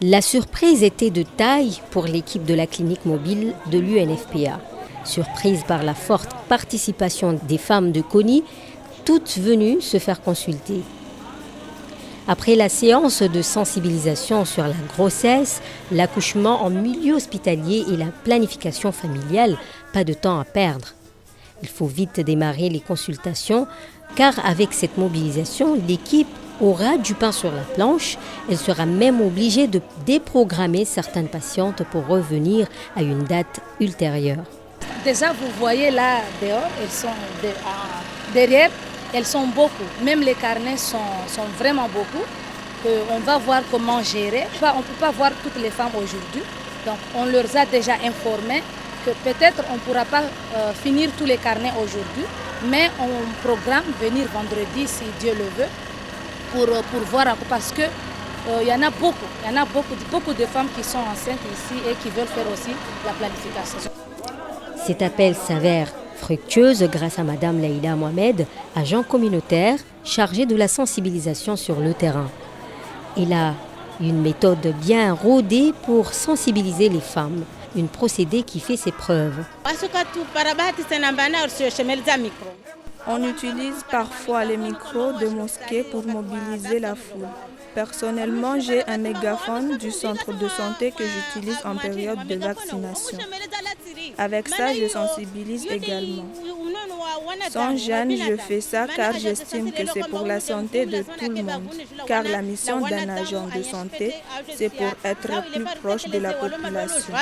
La surprise était de taille pour l'équipe de la clinique mobile de l'UNFPA. Surprise par la forte participation des femmes de Kony, toutes venues se faire consulter. Après la séance de sensibilisation sur la grossesse, l'accouchement en milieu hospitalier et la planification familiale, pas de temps à perdre. Il faut vite démarrer les consultations car avec cette mobilisation, l'équipe aura du pain sur la planche. Elle sera même obligée de déprogrammer certaines patientes pour revenir à une date ultérieure. Déjà, vous voyez là dehors, elles sont derrière, elles sont beaucoup. Même les carnets sont vraiment beaucoup. On va voir comment gérer. On ne peut pas voir toutes les femmes aujourd'hui. Donc, on leur a déjà informé que peut-être on ne pourra pas finir tous les carnets aujourd'hui, mais on programme venir vendredi, si Dieu le veut, pour voir un peu, parce que il y en a beaucoup de femmes qui sont enceintes ici et qui veulent faire aussi la planification. Cet appel s'avère fructueuse grâce à Madame Laïda Mohamed, agent communautaire chargé de la sensibilisation sur le terrain. Elle a une méthode bien rodée pour sensibiliser les femmes, une procédé qui fait ses preuves. On utilise parfois les micros de mosquées pour mobiliser la foule. Personnellement, j'ai un mégaphone du centre de santé que j'utilise en période de vaccination. Avec ça, je sensibilise également. Sans gêne, je fais ça car j'estime que c'est pour la santé de tout le monde. Car la mission d'un agent de santé, c'est pour être plus proche de la population.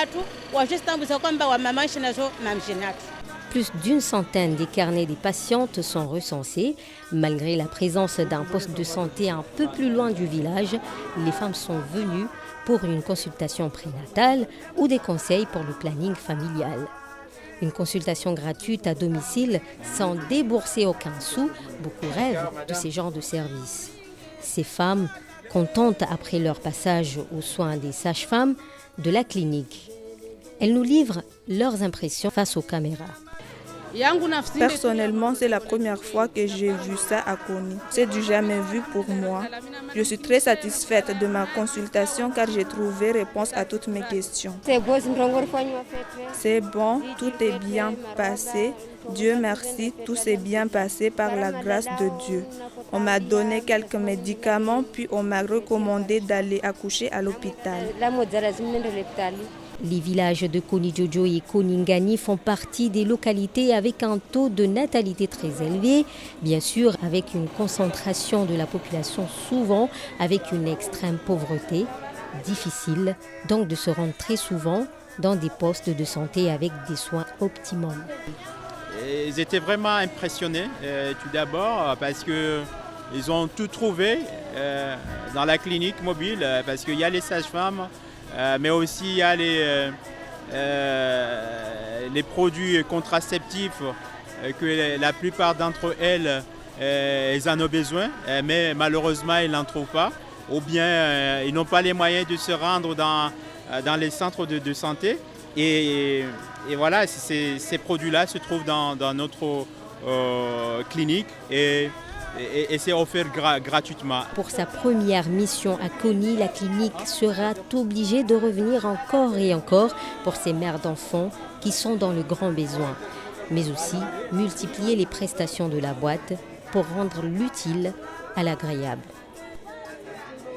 Plus d'une centaine des carnets des patientes sont recensés. Malgré la présence d'un poste de santé un peu plus loin du village, les femmes sont venues pour une consultation prénatale ou des conseils pour le planning familial. Une consultation gratuite à domicile sans débourser aucun sou. Beaucoup rêvent de ces genres de services. Ces femmes, contentes après leur passage aux soins des sages-femmes de la clinique. Elles nous livrent leurs impressions face aux caméras. Personnellement, c'est la première fois que j'ai vu ça à Kony. C'est du jamais vu pour moi. Je suis très satisfaite de ma consultation car j'ai trouvé réponse à toutes mes questions. C'est bon, tout est bien passé. Dieu merci, tout s'est bien passé par la grâce de Dieu. On m'a donné quelques médicaments, puis on m'a recommandé d'aller accoucher à l'hôpital. Les villages de Kony-Djoudjo et Kony-Ngani font partie des localités avec un taux de natalité très élevé, bien sûr avec une concentration de la population souvent avec une extrême pauvreté. Difficile donc de se rendre très souvent dans des postes de santé avec des soins optimums. Ils étaient vraiment impressionnés tout d'abord parce qu'ils ont tout trouvé dans la clinique mobile parce qu'il y a les sages-femmes. Mais aussi il y a les produits contraceptifs que la plupart d'entre elles ils en ont besoin, mais malheureusement ils n'en trouvent pas, ou bien ils n'ont pas les moyens de se rendre dans les centres de santé. Et voilà, ces produits-là se trouvent dans notre clinique et c'est offert gratuitement. Pour sa première mission à Kony, la clinique sera obligée de revenir encore et encore pour ces mères d'enfants qui sont dans le grand besoin, mais aussi multiplier les prestations de la boîte pour rendre l'utile à l'agréable.